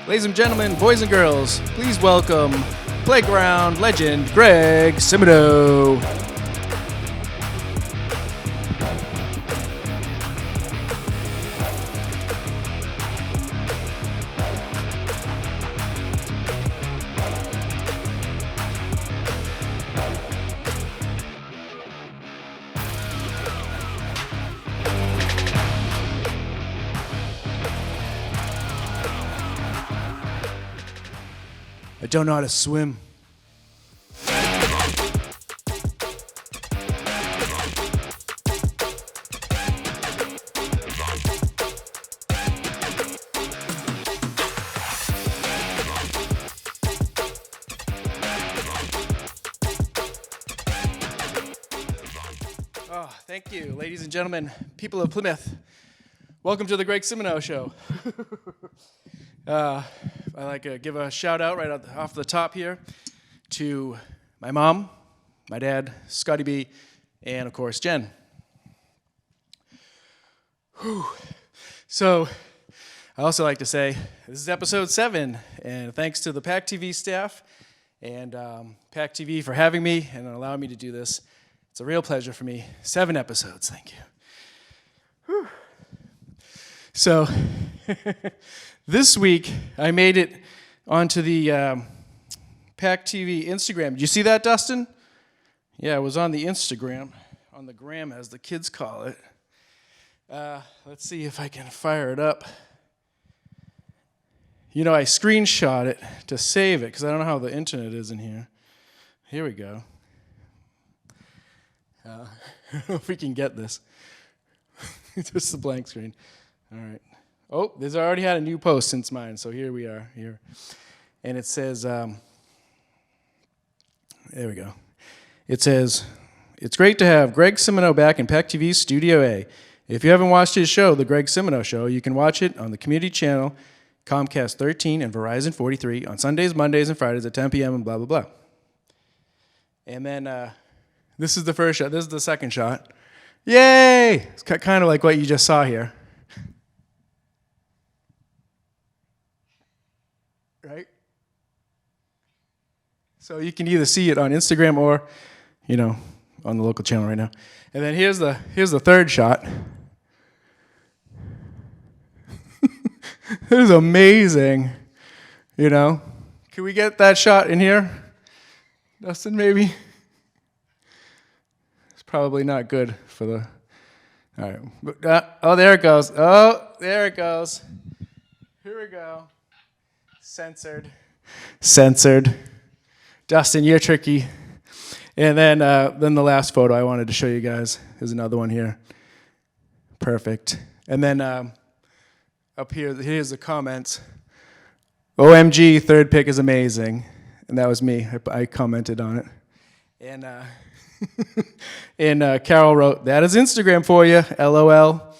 Ladies and gentlemen, boys and girls, please welcome playground legend Greg Simoneau. I don't know how to swim. Oh, thank you, ladies and gentlemen, people of Plymouth. Welcome to the Greg Simoneau Show. I'd like to give a shout out right off the top here to my mom, my dad, Scotty B, and of course Jen. Whew. So I also like to say this is episode 7, and thanks to the PAC TV staff and PAC TV for having me and allowing me to do this. It's a real pleasure for me. 7 episodes, thank you. Whew. So this week, I made it onto the PAC TV Instagram. Did you see that, Dustin? Yeah, it was on the Instagram, on the gram, as the kids call it. Let's see if I can fire it up. You know, I screenshot it to save it, because I don't know how the internet is in here. Here we go. I don't know if we can get this. Just a blank screen. All right. Oh, there's already had a new post since mine, so here we are, here. And it says, there we go. It says, it's great to have Greg Simoneau back in PAC TV's Studio A. If you haven't watched his show, The Greg Simoneau Show, you can watch it on the community channel, Comcast 13 and Verizon 43, on Sundays, Mondays, and Fridays at 10 p.m. and blah, blah, blah. And then this is the first shot. This is the second shot. Yay! It's kind of like what you just saw here. Right? So you can either see it on Instagram or, you know, on the local channel right now. And then here's the third shot. It is amazing. You know? Can we get that shot in here? Dustin, maybe? It's probably not good for the... All right. Oh, there it goes. Oh, there it goes. Here we go. Censored. Dustin, you're tricky. And then the last photo I wanted to show you guys is another one here. Perfect. And then up here, here's the comments. OMG, third pick is amazing. And that was me. I commented on it. And and Carol wrote, that is Instagram for you, LOL.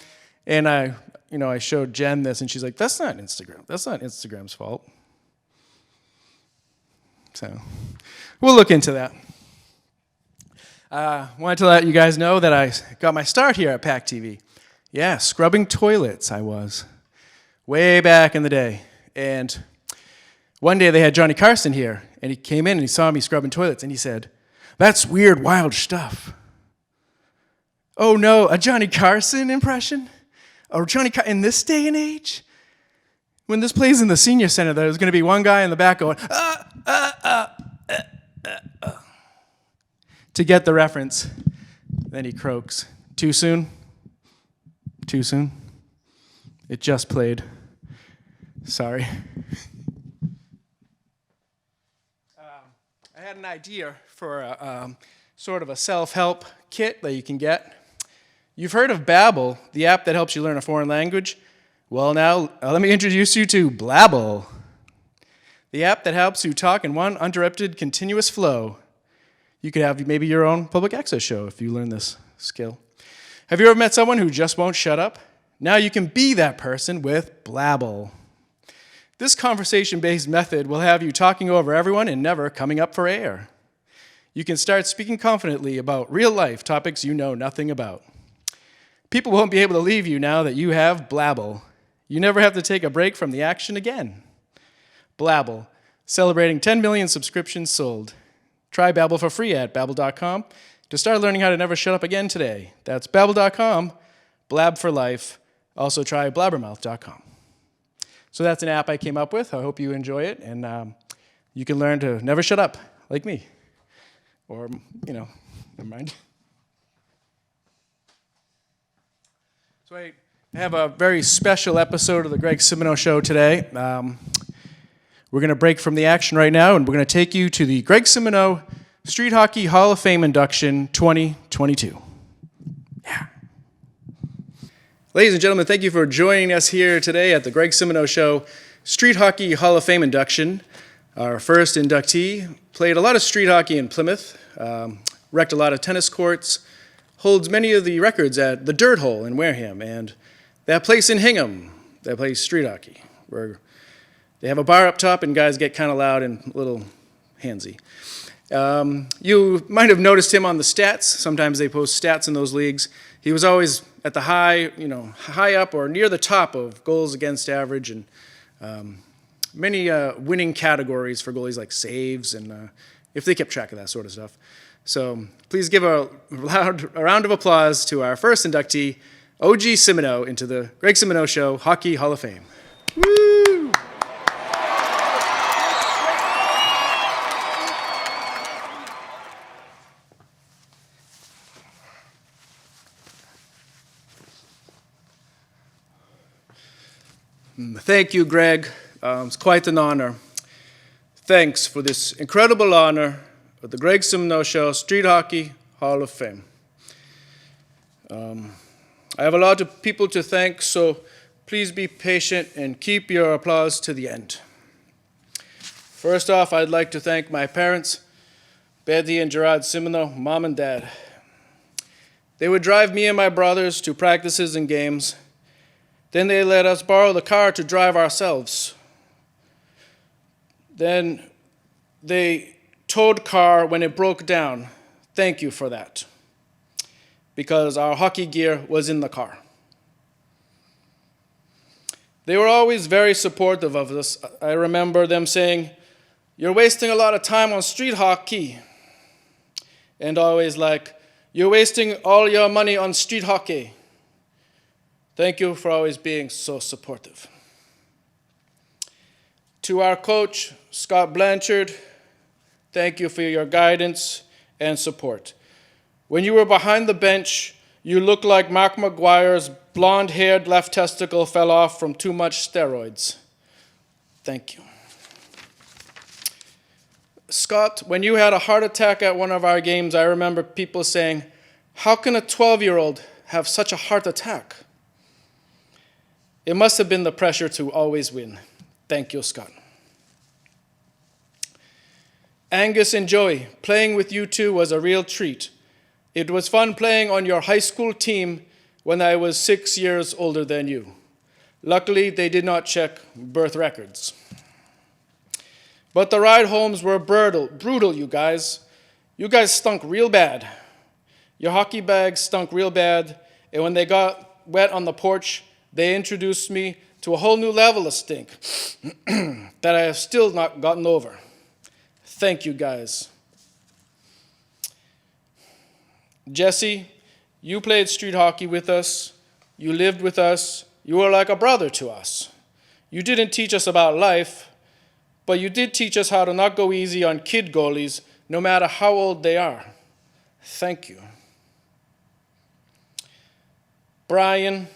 And I showed Jen this, and she's like, that's not Instagram. That's not Instagram's fault. So we'll look into that. Wanted to let you guys know that I got my start here at PAC TV. Yeah, scrubbing toilets I was. Way back in the day. And one day they had Johnny Carson here, and he came in and he saw me scrubbing toilets, and he said, that's weird, wild stuff. Oh no, a Johnny Carson impression? Or in this day and age? When this plays in the senior center, there's going to be one guy in the back going, to get the reference. Then he croaks. Too soon? Too soon? It just played. Sorry. I had an idea for sort of a self-help kit that you can get. You've heard of Babbel, the app that helps you learn a foreign language? Well, now, let me introduce you to Blabbel, the app that helps you talk in one uninterrupted, continuous flow. You could have maybe your own public access show if you learn this skill. Have you ever met someone who just won't shut up? Now you can be that person with Blabbel. This conversation-based method will have you talking over everyone and never coming up for air. You can start speaking confidently about real-life topics you know nothing about. People won't be able to leave you now that you have Blabbel. You never have to take a break from the action again. Blabble, celebrating 10 million subscriptions sold. Try Babbel for free at babbel.com to start learning how to never shut up again today. That's babbel.com, blab for life. Also try blabbermouth.com. So that's an app I came up with. I hope you enjoy it, and you can learn to never shut up, like me. Or, never mind. So I have a very special episode of the Greg Simoneau Show today. We're going to break from the action right now, and we're going to take you to the Greg Simoneau Street Hockey Hall of Fame Induction 2022. Yeah. Ladies and gentlemen, thank you for joining us here today at the Greg Simoneau Show Street Hockey Hall of Fame Induction. Our first inductee played a lot of street hockey in Plymouth, wrecked a lot of tennis courts, holds many of the records at the Dirt Hole in Wareham, and that place in Hingham that plays street hockey, where they have a bar up top and guys get kind of loud and a little handsy. You might have noticed him on the stats. Sometimes they post stats in those leagues. He was always at the high up or near the top of goals against average, and many winning categories for goalies like saves, and if they kept track of that sort of stuff. So please give a round of applause to our first inductee, OG Simoneau, into the Greg Simoneau Show Hockey Hall of Fame. Woo! Thank you, Greg. It's quite an honor. Thanks for this incredible honor of the Greg Simoneau Show Street Hockey Hall of Fame. I have a lot of people to thank, so please be patient and keep your applause to the end. First off, I'd like to thank my parents, Betty and Gerard Simoneau, Mom and Dad. They would drive me and my brothers to practices and games. Then they let us borrow the car to drive ourselves. Then they towed car when it broke down. Thank you for that, because our hockey gear was in the car. They were always very supportive of us. I remember them saying, "You're wasting a lot of time on street hockey." And always like, "You're wasting all your money on street hockey." Thank you for always being so supportive. To our coach, Scott Blanchard, thank you for your guidance and support. When you were behind the bench, you looked like Mark McGuire's blonde-haired left testicle fell off from too much steroids. Thank you. Scott, when you had a heart attack at one of our games, I remember people saying, "How can a 12-year-old have such a heart attack?" It must have been the pressure to always win. Thank you, Scott. Angus and Joey, playing with you two was a real treat. It was fun playing on your high school team when I was 6 years older than you. Luckily, they did not check birth records. But the ride homes were brutal, you guys. You guys stunk real bad. Your hockey bags stunk real bad, and when they got wet on the porch, they introduced me to a whole new level of stink that I have still not gotten over. Thank you, guys. Jesse, you played street hockey with us. You lived with us. You were like a brother to us. You didn't teach us about life, but you did teach us how to not go easy on kid goalies, no matter how old they are. Thank you. Brian,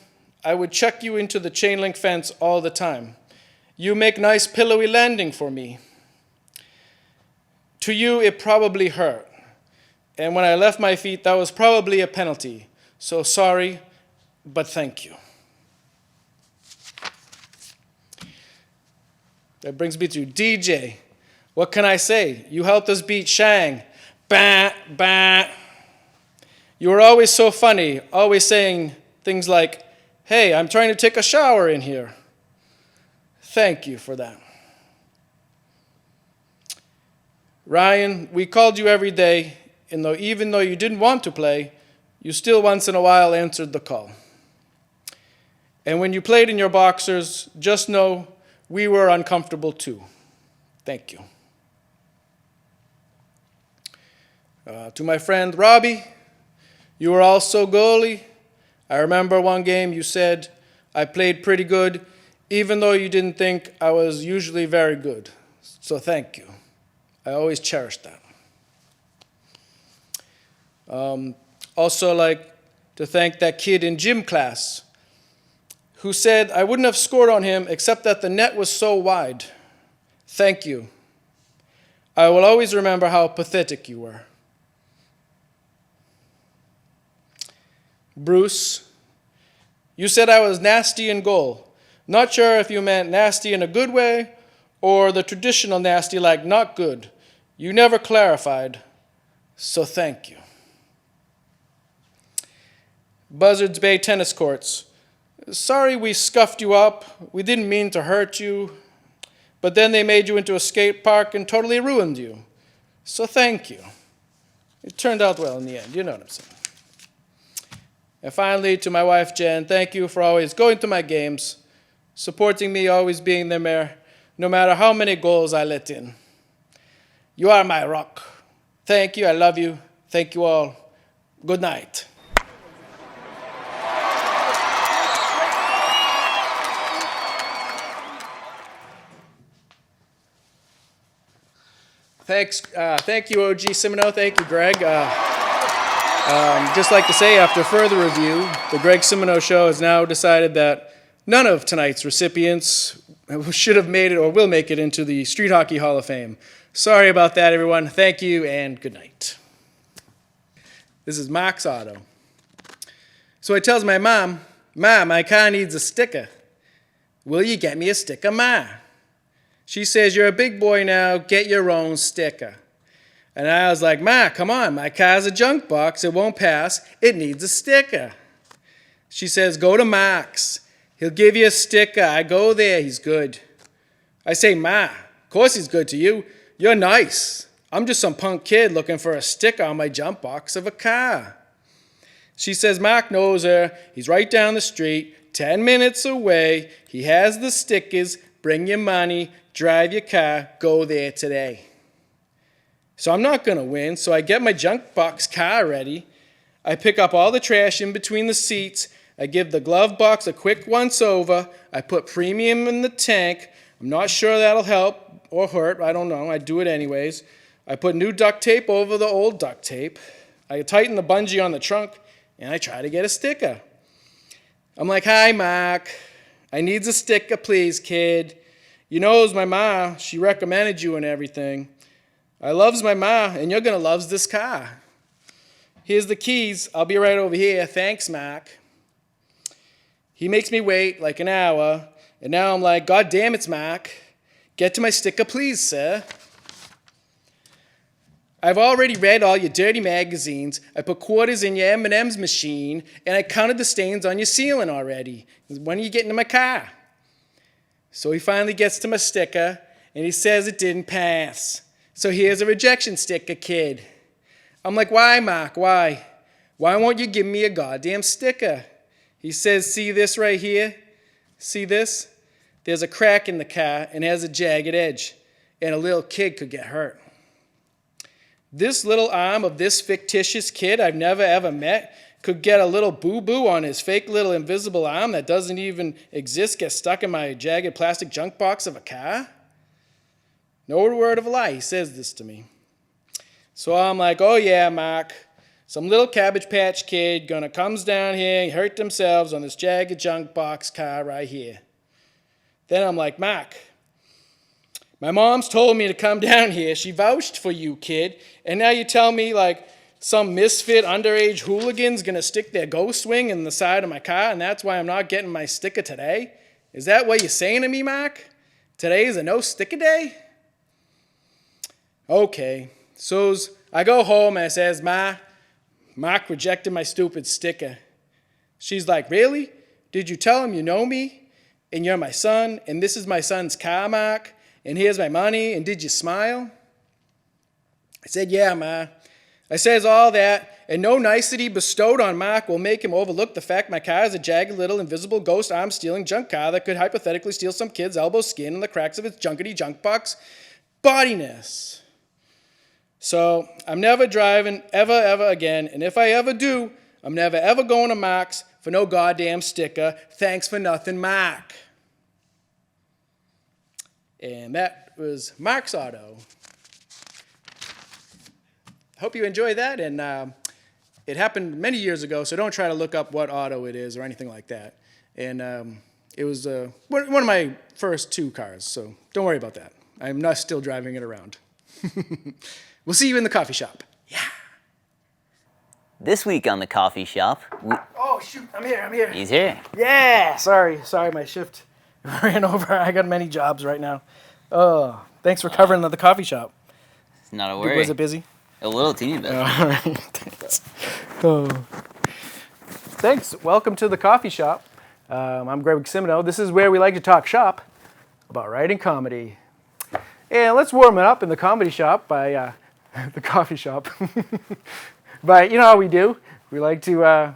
I would check you into the chain link fence all the time. You make nice pillowy landing for me. To you, it probably hurt. And when I left my feet, that was probably a penalty. So sorry, but thank you. That brings me to DJ. What can I say? You helped us beat Shang. Bah, bah. You were always so funny, always saying things like, "Hey, I'm trying to take a shower in here." Thank you for that. Ryan, we called you every day, and even though you didn't want to play, you still once in a while answered the call. And when you played in your boxers, just know we were uncomfortable too. Thank you. To my friend Robbie, you were also goalie. I remember one game you said I played pretty good, even though you didn't think I was usually very good. So thank you. I always cherish that. Also like to thank that kid in gym class who said I wouldn't have scored on him except that the net was so wide. Thank you. I will always remember how pathetic you were. Bruce, you said I was nasty in goal. Not sure if you meant nasty in a good way or the traditional nasty like not good. You never clarified, so thank you. Buzzards Bay Tennis Courts. Sorry we scuffed you up. We didn't mean to hurt you. But then they made you into a skate park and totally ruined you. So thank you. It turned out well in the end, you know what I'm saying. And finally, to my wife, Jen, thank you for always going to my games, supporting me, always being there, no matter how many goals I let in. You are my rock. Thank you, I love you. Thank you all. Good night. Thank you, OG Simoneau. Thank you, Greg. Just like to say, after further review, the Greg Simoneau Show has now decided that none of tonight's recipients should have made it or will make it into the Street Hockey Hall of Fame. Sorry about that, everyone. Thank you, and good night. This is Mark's auto. So he tells my mom, "Ma, my car needs a sticker. Will you get me a sticker, Ma?" She says, "You're a big boy now, get your own sticker." And I was like, "Ma, come on, my car's a junk box, it won't pass, it needs a sticker." She says, "Go to Mark's, he'll give you a sticker, I go there, he's good." I say, "Ma, of course he's good to you, you're nice. I'm just some punk kid looking for a sticker on my junk box of a car." She says, "Mark knows her, he's right down the street, 10 minutes away, he has the stickers, bring your money, drive your car, go there today." So I'm not going to win, so I get my junk box car ready. I pick up all the trash in between the seats. I give the glove box a quick once over. I put premium in the tank. I'm not sure that'll help or hurt. I don't know. I do it anyways. I put new duct tape over the old duct tape. I tighten the bungee on the trunk, and I try to get a sticker. I'm like, "Hi, Mark. I needs a sticker, please, kid. You knows my ma, she recommended you and everything. I loves my ma, and you're going to loves this car. Here's the keys. I'll be right over here. Thanks, Mark." He makes me wait like an hour, and now I'm like, "God damn it's Mark. Get to my sticker, please, sir." "I've already read all your dirty magazines. I put quarters in your M&M's machine, and I counted the stains on your ceiling already. When are you getting to my car?" So he finally gets to my sticker, and he says it didn't pass. "So here's a rejection sticker, kid." I'm like, "Why, Mark, why? Why won't you give me a goddamn sticker?" He says, "See this right here? See this? There's a crack in the car and it has a jagged edge, and a little kid could get hurt. This little arm of this fictitious kid I've never ever met could get a little boo-boo on his fake little invisible arm that doesn't even exist, get stuck in my jagged plastic junk box of a car?" No word of a lie, he says this to me. So I'm like, "Oh yeah, Mark, some little Cabbage Patch Kid comes down here and hurt themselves on this jagged junk box car right here." Then I'm like, "Mark, my mom's told me to come down here. She vouched for you, kid. And now you tell me like some misfit underage hooligan's gonna stick their ghost wing in the side of my car, and that's why I'm not getting my sticker today? Is that what you're saying to me, Mark? Today is a no sticker day?" Okay, so I go home and I says, "Ma, Mark rejected my stupid sticker." She's like, "Really? Did you tell him you know me? And you're my son, and this is my son's car, Mark, and here's my money, and did you smile?" I said, "Yeah, Ma." I says all that, and no nicety bestowed on Mark will make him overlook the fact my car is a jagged little invisible ghost arm stealing junk car that could hypothetically steal some kid's elbow skin in the cracks of its junkety junk box bodiness. So I'm never driving ever again, and if I ever do, I'm never ever going to Mac's for no goddamn sticker. Thanks for nothing, Mac. And that was Mark's Auto. Hope you enjoyed that, and it happened many years ago, so don't try to look up what auto it is or anything like that. And it was one of my first 2 cars, so don't worry about that. I'm not still driving it around. We'll see you in the coffee shop. Yeah. This week on the coffee shop, Oh, shoot, I'm here. he's here. Yeah, sorry, my shift ran over. I got many jobs right now. Oh, thanks for covering the coffee shop. It's not a worry. Was it busy? A little teeny bit. All right, thanks. Oh. Thanks, welcome to the coffee shop. I'm Greg Simoneau. This is where we like to talk shop about writing comedy. And let's warm it up in the comedy shop by the coffee shop. But you know how we do. We like to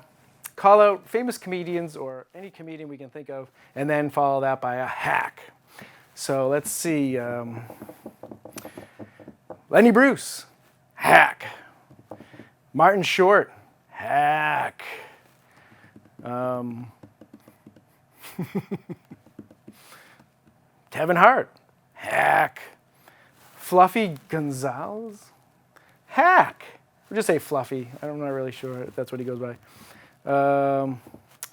call out famous comedians or any comedian we can think of, and then follow that by a hack. So let's see. Lenny Bruce, hack. Martin Short, hack. Kevin Hart, hack. Fluffy Gonzalez, hack. We'll just say Fluffy. I'm not really sure if that's what he goes by.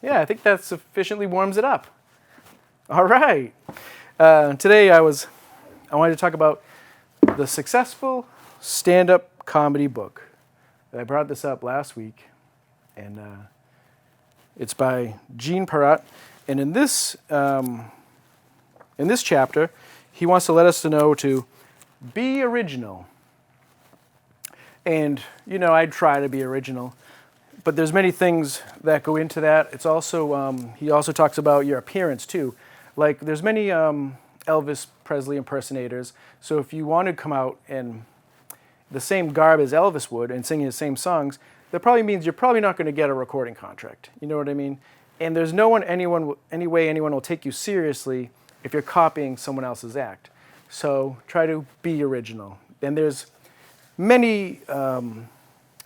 Yeah, I think that sufficiently warms it up. All right. Today I wanted to talk about the successful stand-up comedy book. I brought this up last week, and it's by Gene Perrott. And in this chapter, he wants to let us know to be original. And, you know, I try to be original, but there's many things that go into that. It's also, he also talks about your appearance too. Like there's many Elvis Presley impersonators, so if you want to come out in the same garb as Elvis would and singing the same songs, that probably means you're probably not going to get a recording contract. You know what I mean? And there's no any way anyone will take you seriously if you're copying someone else's act. So try to be original. And there's many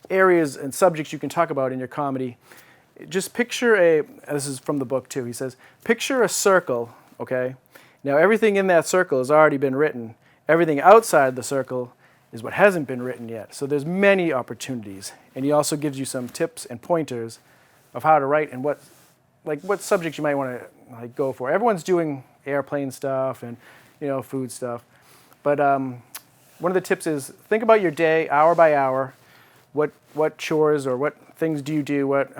areas and subjects you can talk about in your comedy. Just picture this is from the book too, he says, picture a circle, okay? Now everything in that circle has already been written. Everything outside the circle is what hasn't been written yet. So there's many opportunities. And he also gives you some tips and pointers of how to write and what subjects you might want to go for. Everyone's doing airplane stuff and food stuff. But one of the tips is think about your day hour by hour. What chores or what things do you do? What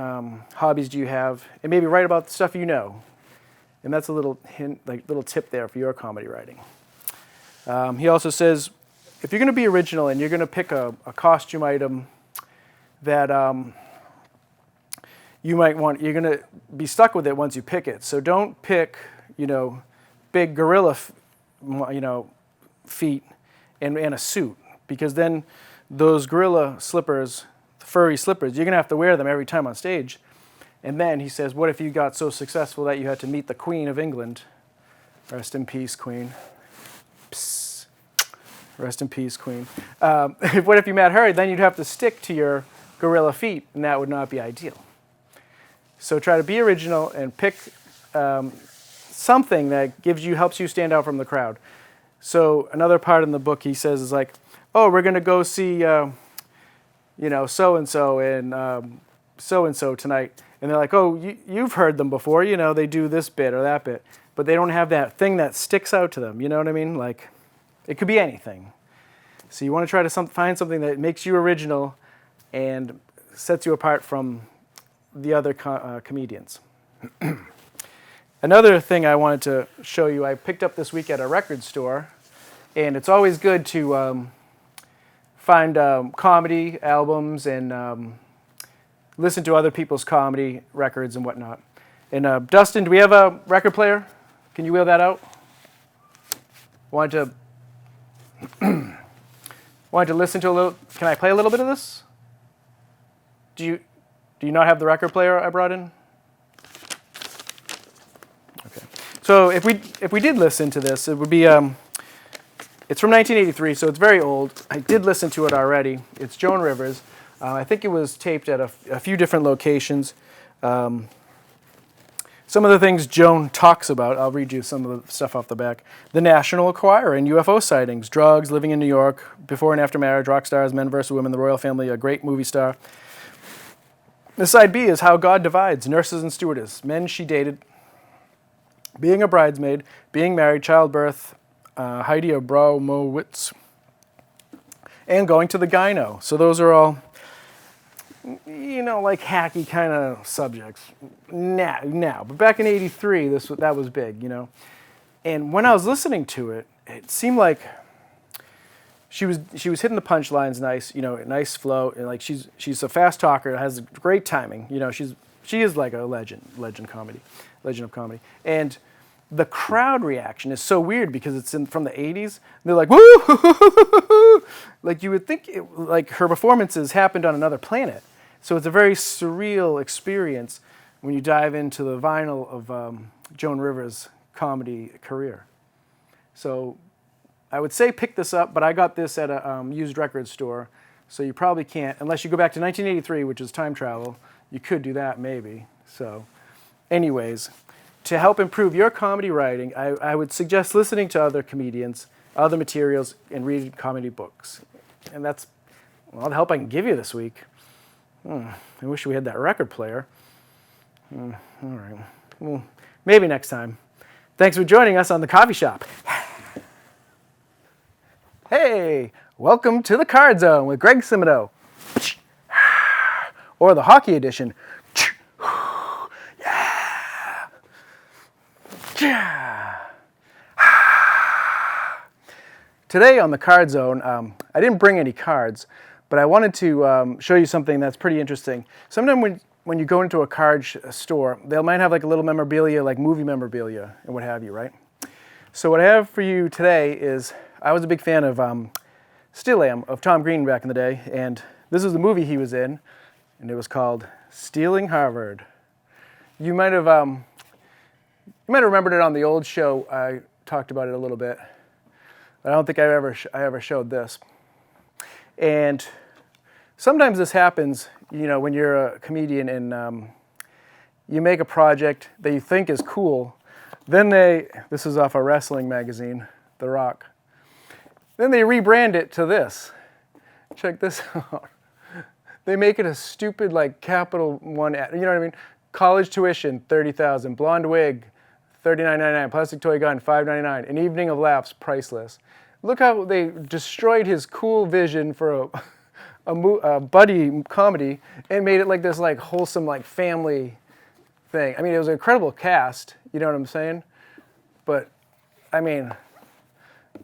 hobbies do you have? And maybe write about the stuff you know. And that's a little hint, little tip there for your comedy writing. He also says, if you're going to be original and you're going to pick a costume item that you might want, you're going to be stuck with it once you pick it. So don't pick, big gorilla, feet and a suit, because then those gorilla slippers, furry slippers, you're going to have to wear them every time on stage. And then he says, what if you got so successful that you had to meet the Queen of England? Rest in peace, Queen. Psst. Rest in peace, Queen. What if you met her? Then you'd have to stick to your gorilla feet, and that would not be ideal. So try to be original and pick something that helps you stand out from the crowd. So another part in the book he says is like, oh, we're going to go see, so-and-so and so-and-so tonight. And they're like, oh, you've heard them before. They do this bit or that bit. But they don't have that thing that sticks out to them. You know what I mean? Like, it could be anything. So you want to try to find something that makes you original and sets you apart from the other comedians. Another thing I wanted to show you, I picked up this week at a record store. And it's always good to find comedy albums and listen to other people's comedy records and whatnot. And Dustin, do we have a record player? Can you wheel that out? Wanted to listen to a little. Can I play a little bit of this? Do you not have the record player I brought in? Okay. So if we did listen to this, it would be It's from 1983, so it's very old. I did listen to it already. It's Joan Rivers. I think it was taped at a few different locations. Some of the things Joan talks about, I'll read you some of the stuff off the back. The National Enquirer and UFO sightings, drugs, living in New York, before and after marriage, rock stars, men versus women, the royal family, a great movie star. The side B is How God Divides, nurses and stewardess, men she dated, being a bridesmaid, being married, childbirth, Heidi Abromowitz, and going to the gyno. So those are all, like hacky kind of subjects now. But back in '83, that was big, And when I was listening to it, it seemed like she was hitting the punchlines nice, nice flow, and like she's a fast talker, has great timing, she is like a legend of comedy, and the crowd reaction is so weird because it's from the 80s. They're like, woo! Like you would think like her performances happened on another planet. So it's a very surreal experience when you dive into the vinyl of Joan Rivers' comedy career. So I would say pick this up, but I got this at a used record store, so you probably can't, unless you go back to 1983, which is time travel. You could do that maybe. So anyways, to help improve your comedy writing, I would suggest listening to other comedians, other materials, and reading comedy books. And that's all the help I can give you this week. I wish we had that record player. All right. Well, maybe next time. Thanks for joining us on The Coffee Shop. Hey, welcome to the Card Zone with Greg Simoneau. Or the Hockey Edition. Today on the Card Zone, I didn't bring any cards, but I wanted to show you something that's pretty interesting. Sometimes when you go into a card store, they might have like a little memorabilia, like movie memorabilia and what have you, right? So what I have for you today is, I was a big fan of, still am, of Tom Green back in the day, and this is the movie he was in, and it was called Stealing Harvard. You might have remembered it on the old show. I talked about it a little bit. I don't think I ever showed this. And sometimes this happens, when you're a comedian and you make a project that you think is cool. Then this is off a wrestling magazine, The Rock. Then they rebrand it to this. Check this out. They make it a stupid like Capital One ad. You know what I mean? College tuition, $30,000. Blonde wig, $39.99. Plastic toy gun, $5.99. An evening of laughs, priceless. Look how they destroyed his cool vision for a buddy comedy and made it like this like wholesome like family thing. I mean, it was an incredible cast. You know what I'm saying? But I mean,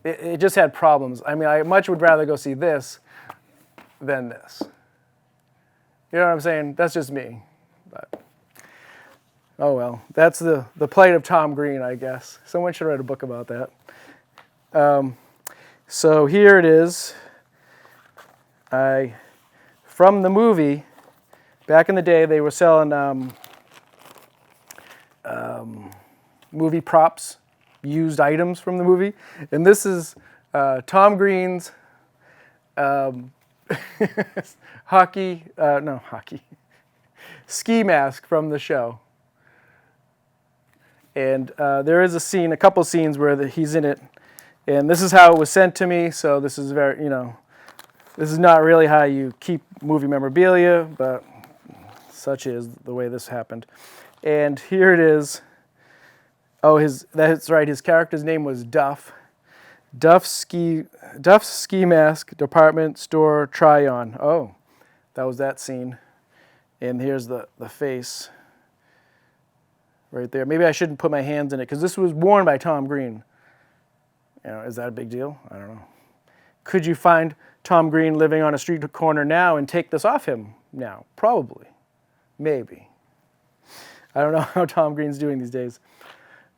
it just had problems. I mean, I much would rather go see this than this. You know what I'm saying? That's just me. But oh well, that's the plight of Tom Green, I guess. Someone should write a book about that. So here it is. From the movie, back in the day, they were selling movie props, used items from the movie, and this is Tom Green's ski mask from the show. And there is a couple scenes where he's in it, and this is how it was sent to me. So this is very, this is not really how you keep movie memorabilia, but such is the way this happened. And here it is. Oh, that's right. His character's name was Duff. Duff's ski mask, department store try-on. Oh, that was that scene. And here's the face right there. Maybe I shouldn't put my hands in it because this was worn by Tom Green. Is that a big deal? I don't know. Could you find Tom Green living on a street corner now and take this off him now? Probably. Maybe. I don't know how Tom Green's doing these days.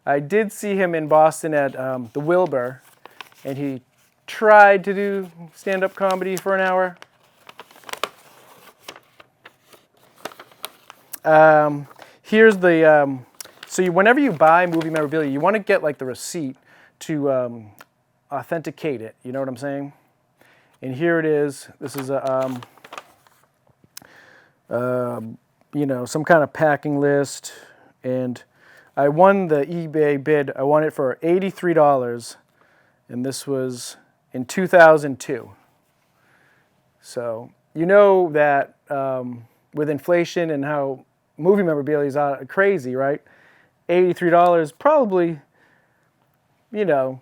I did see him in Boston at the Wilbur, and he tried to do stand-up comedy for an hour. Here's whenever you buy movie memorabilia, you want to get like the receipt to authenticate it. You know what I'm saying? And here it is. This is a, you know, some kind of packing list. And I won the eBay bid. I won it for $83. And this was in 2002. So you know that with inflation and how movie memorabilia is crazy, right? $83 probably, you know,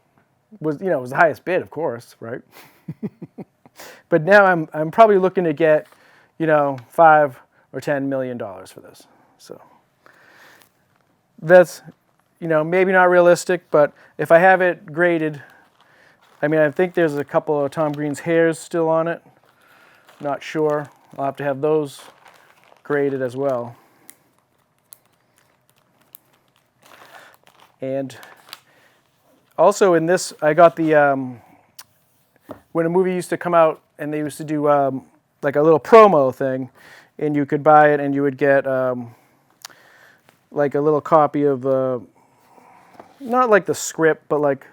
was the highest bid, of course, right? But now I'm probably looking to get, you know, $5 or $10 million for this. So that's, you know, maybe not realistic, but if I have it graded, I mean, I think there's a couple of Tom Green's hairs still on it. Not sure. I'll have to have those graded as well. And also in this, I got the, when a movie used to come out and they used to do like a little promo thing, and you could buy it and you would get like a little copy of, not like the script, but like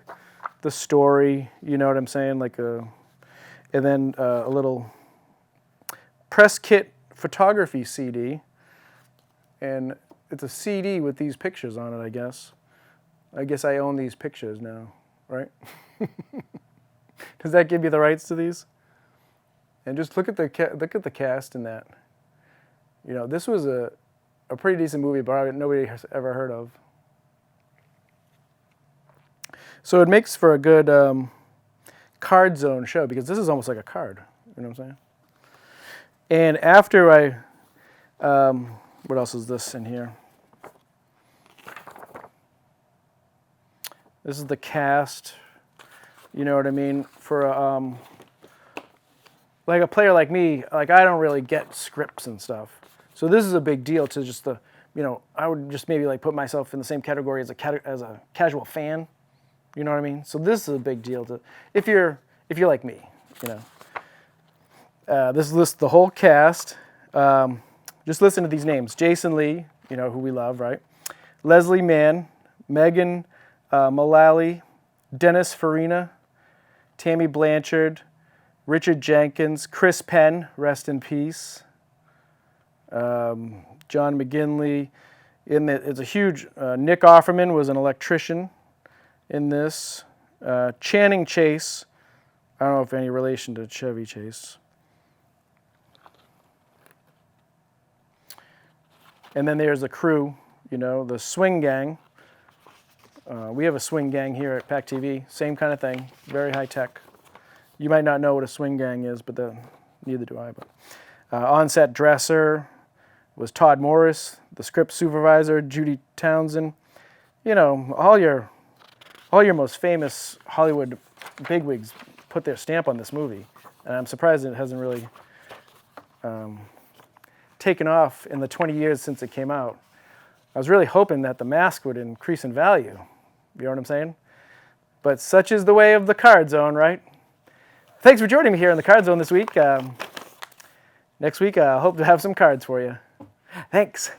the story, you know what I'm saying? Like and then a little press kit photography CD, and it's a CD with these pictures on it, I guess. I guess I own these pictures now, right? Does that give you the rights to these? And just look at the cast in that. You know, this was a pretty decent movie, but nobody has ever heard of. So it makes for a good card zone show, because this is almost like a card. You know what I'm saying? And after I, what else is this in here? This is the cast. You know what I mean? For like a player like me, like I don't really get scripts and stuff. So this is a big deal to just the, you know, I would just maybe like put myself in the same category as a casual fan. You know what I mean? So this is a big deal to, if you're like me, you know. This lists the whole cast. Just listen to these names: Jason Lee, you know, who we love, right? Leslie Mann, Megan Mullally, Dennis Farina, Tammy Blanchard, Richard Jenkins, Chris Penn, rest in peace. John McGinley. It's a huge. Nick Offerman was an electrician in this. Channing Chase. I don't know if any relation to Chevy Chase. And then there's the crew, you know, the swing gang. We have a swing gang here at PAC TV. Same kind of thing, very high tech. You might not know what a swing gang is, but neither do I. But on-set dresser was Todd Morris, the script supervisor, Judy Townsend. You know, all your most famous Hollywood bigwigs put their stamp on this movie, and I'm surprised it hasn't really taken off in the 20 years since it came out. I was really hoping that the mask would increase in value. You know what I'm saying? But such is the way of the Card Zone, right? Thanks for joining me here in the Card Zone this week. Next week, I hope to have some cards for you. Thanks.